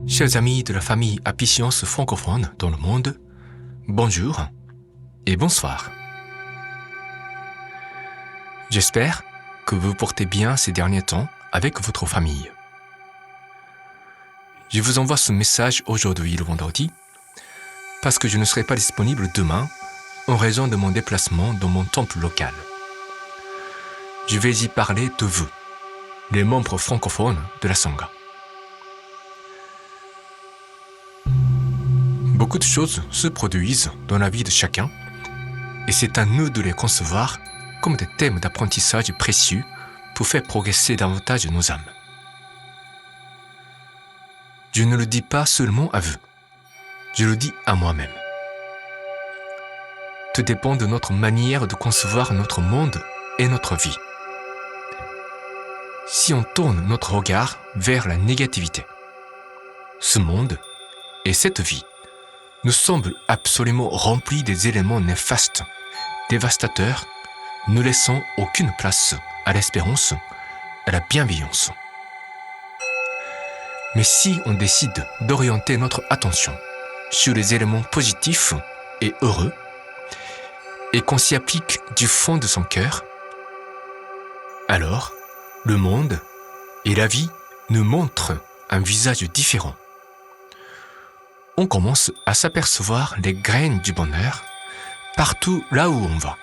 Chers amis de la famille Apicience francophone dans le monde, bonjour et bonsoir. J'espère que vous portez bien ces derniers temps avec votre famille. Je vous envoie ce message aujourd'hui le vendredi parce que je ne serai pas disponible demain en raison de mon déplacement dans mon temple local. Je vais y parler de vous, les membres francophones de la Sangha. Beaucoup de choses se produisent dans la vie de chacun et c'est à nous de les concevoir comme des thèmes d'apprentissage précieux pour faire progresser davantage nos âmes. Je ne le dis pas seulement à vous, je le dis à moi-même. Tout dépend de notre manière de concevoir notre monde et notre vie. Si on tourne notre regard vers la négativité, ce monde et cette vie nous semblent absolument remplis des éléments néfastes, dévastateurs, ne laissant aucune place à l'espérance, à la bienveillance. Mais si on décide d'orienter notre attention sur les éléments positifs et heureux, et qu'on s'y applique du fond de son cœur, alors le monde et la vie nous montrent un visage différent. On commence à s'apercevoir les graines du bonheur partout là où on va.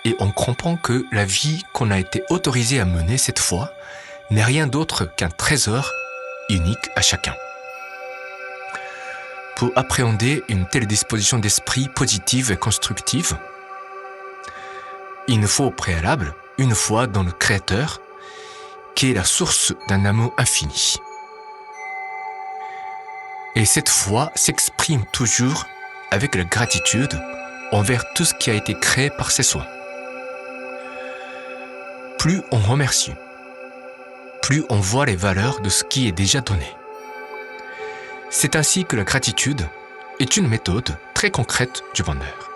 Et on comprend que la vie qu'on a été autorisé à mener cette fois n'est rien d'autre qu'un trésor unique à chacun. Pour appréhender une telle disposition d'esprit positive et constructive, il nous faut au préalable une foi dans le Créateur, qui est la source d'un amour infini. Et cette foi s'exprime toujours avec la gratitude envers tout ce qui a été créé par ses soins. Plus on remercie, plus on voit les valeurs de ce qui est déjà donné. C'est ainsi que la gratitude est une méthode très concrète du bonheur.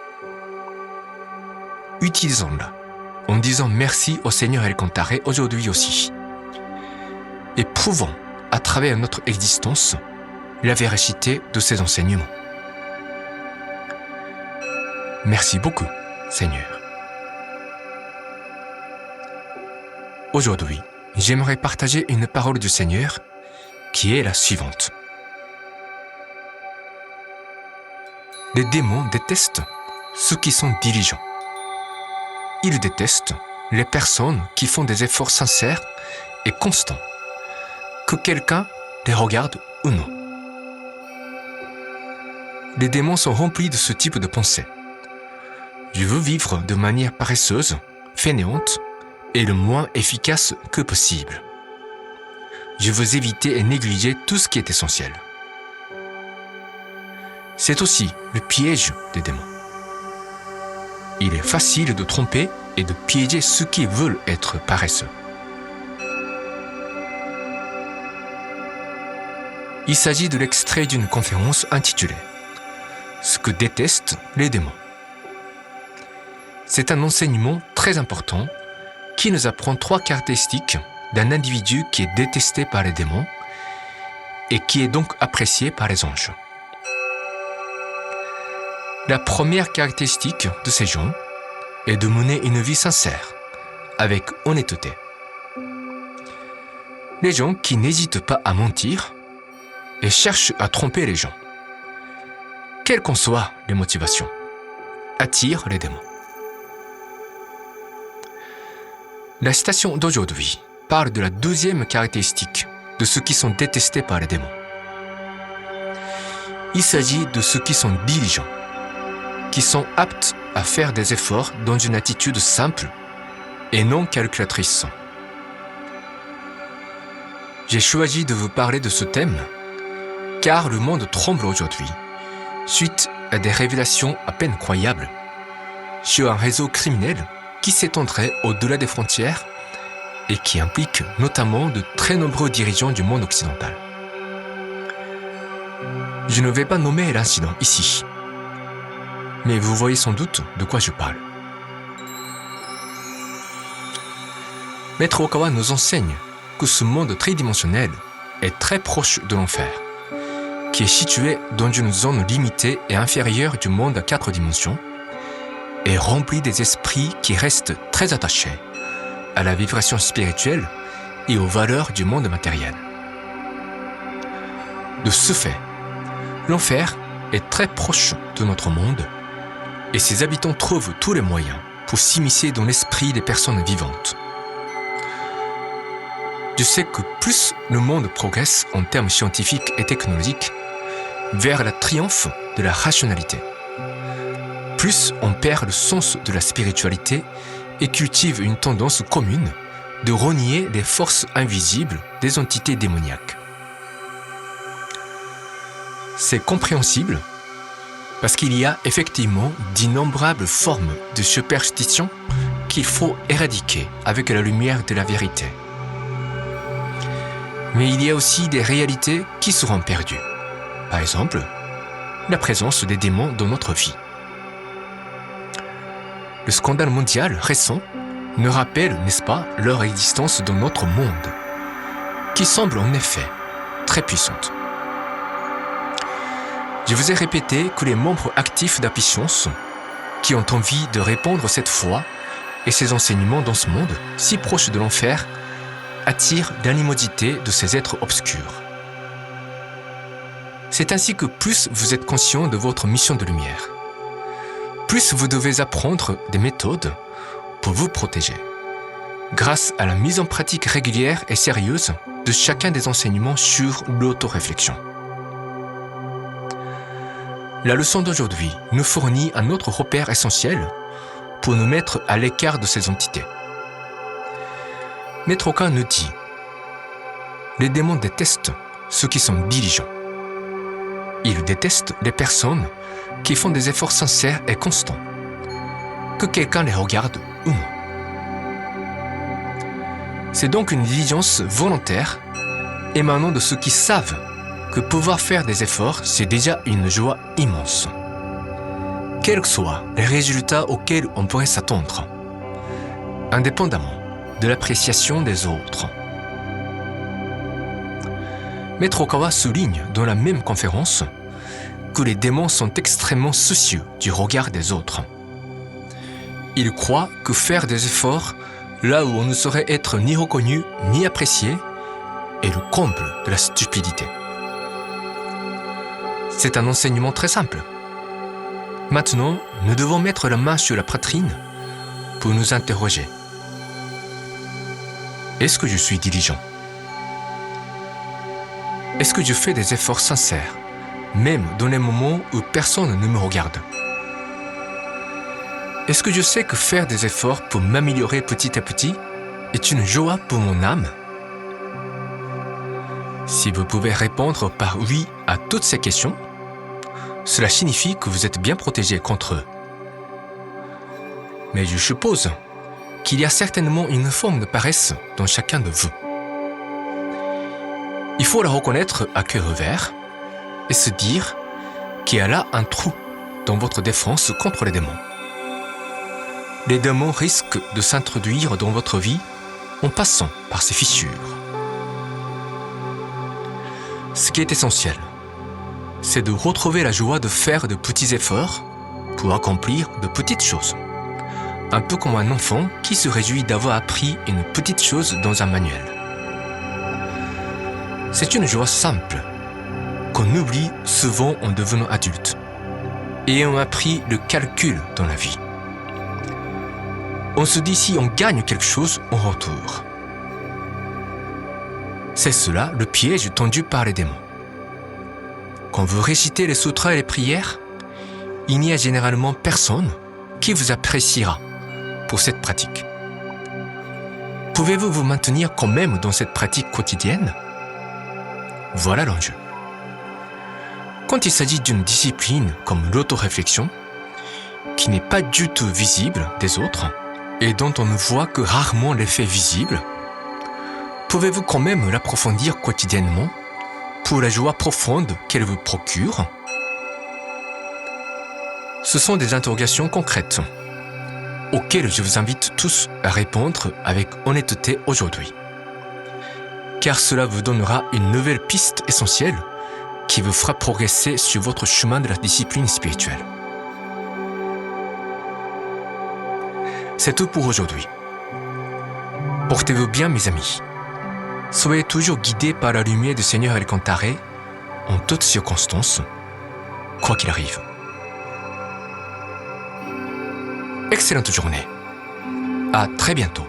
Utilisons-la en disant merci au Seigneur El Contare aujourd'hui aussi. Et prouvons à travers notre existence la véracité de ses enseignements. Merci beaucoup, Seigneur. Aujourd'hui, j'aimerais partager une parole du Seigneur qui est la suivante. Les démons détestent ceux qui sont diligents. Ils détestent les personnes qui font des efforts sincères et constants, que quelqu'un les regarde ou non. Les démons sont remplis de ce type de pensée. Je veux vivre de manière paresseuse, fainéante et le moins efficace que possible. Je veux éviter et négliger tout ce qui est essentiel. C'est aussi le piège des démons. Il est facile de tromper et de piéger ceux qui veulent être paresseux. Il s'agit de l'extrait d'une conférence intitulée « Ce que détestent les démons ». C'est un enseignement très important qui nous apprend 3 caractéristiques d'un individu qui est détesté par les démons et qui est donc apprécié par les anges. La première caractéristique de ces gens est de mener une vie sincère, avec honnêteté. Les gens qui n'hésitent pas à mentir et cherchent à tromper les gens, quelles qu'en soient les motivations, attirent les démons. La citation d'aujourd'hui parle de la 2e caractéristique de ceux qui sont détestés par les démons. Il s'agit de ceux qui sont diligents, qui sont aptes à faire des efforts dans une attitude simple et non calculatrice. J'ai choisi de vous parler de ce thème car le monde tremble aujourd'hui suite à des révélations à peine croyables sur un réseau criminel qui s'étendrait au-delà des frontières et qui implique notamment de très nombreux dirigeants du monde occidental. Je ne vais pas nommer l'incident ici, mais vous voyez sans doute de quoi je parle. Maître Okawa nous enseigne que ce monde tridimensionnel est très proche de l'enfer qui est situé dans une zone limitée et inférieure du monde à 4 dimensions, est rempli des esprits qui restent très attachés à la vibration spirituelle et aux valeurs du monde matériel. De ce fait, l'enfer est très proche de notre monde et ses habitants trouvent tous les moyens pour s'immiscer dans l'esprit des personnes vivantes. Je sais que plus le monde progresse en termes scientifiques et technologiques vers le triomphe de la rationalité, plus on perd le sens de la spiritualité et cultive une tendance commune de renier les forces invisibles des entités démoniaques. C'est compréhensible parce qu'il y a effectivement d'innombrables formes de superstition qu'il faut éradiquer avec la lumière de la vérité. Mais il y a aussi des réalités qui seront perdues. Par exemple, la présence des démons dans notre vie. Le scandale mondial récent nous rappelle, n'est-ce pas, leur existence dans notre monde, qui semble en effet très puissante. Je vous ai répété que les membres actifs d'Apichance, qui ont envie de répandre cette foi et ces enseignements dans ce monde si proche de l'enfer, attirent l'animosité de ces êtres obscurs. C'est ainsi que plus vous êtes conscient de votre mission de lumière, plus vous devez apprendre des méthodes pour vous protéger, grâce à la mise en pratique régulière et sérieuse de chacun des enseignements sur l'autoréflexion. La leçon d'aujourd'hui nous fournit un autre repère essentiel pour nous mettre à l'écart de ces entités. Maître Oka nous dit « Les démons détestent ceux qui sont diligents. Ils détestent les personnes qui font des efforts sincères et constants, que quelqu'un les regarde ou non. C'est donc une diligence volontaire émanant de ceux qui savent que pouvoir faire des efforts, c'est déjà une joie immense. Quels que soient les résultats auxquels on pourrait s'attendre, indépendamment de l'appréciation des autres. Maître Okawa souligne dans la même conférence que les démons sont extrêmement soucieux du regard des autres. Il croit que faire des efforts là où on ne saurait être ni reconnu ni apprécié est le comble de la stupidité. C'est un enseignement très simple. Maintenant, nous devons mettre la main sur la poitrine pour nous interroger. Est-ce que je suis diligent? Est-ce que je fais des efforts sincères, même dans les moments où personne ne me regarde? Est-ce que je sais que faire des efforts pour m'améliorer petit à petit est une joie pour mon âme? Si vous pouvez répondre par oui à toutes ces questions, cela signifie que vous êtes bien protégé contre eux. Mais je suppose qu'il y a certainement une forme de paresse dans chacun de vous. Il faut la reconnaître à cœur ouvert et se dire qu'il y a là un trou dans votre défense contre les démons. Les démons risquent de s'introduire dans votre vie en passant par ces fissures. Ce qui est essentiel, c'est de retrouver la joie de faire de petits efforts pour accomplir de petites choses. Un peu comme un enfant qui se réjouit d'avoir appris une petite chose dans un manuel. C'est une joie simple qu'on oublie souvent en devenant adulte et ayant appris le calcul dans la vie. On se dit si on gagne quelque chose en retour. C'est cela le piège tendu par les démons. Quand vous récitez les sutras et les prières, il n'y a généralement personne qui vous appréciera pour cette pratique. Pouvez-vous vous maintenir quand même dans cette pratique quotidienne? Voilà l'enjeu. Quand il s'agit d'une discipline comme l'autoréflexion, qui n'est pas du tout visible des autres et dont on ne voit que rarement l'effet visible, pouvez-vous quand même l'approfondir quotidiennement pour la joie profonde qu'elle vous procure? Ce sont des interrogations concrètes auxquelles je vous invite tous à répondre avec honnêteté aujourd'hui, car cela vous donnera une nouvelle piste essentielle qui vous fera progresser sur votre chemin de la discipline spirituelle. C'est tout pour aujourd'hui. Portez-vous bien, mes amis. Soyez toujours guidés par la lumière du Seigneur Elkantaré en toutes circonstances, quoi qu'il arrive. Excellente journée. À très bientôt.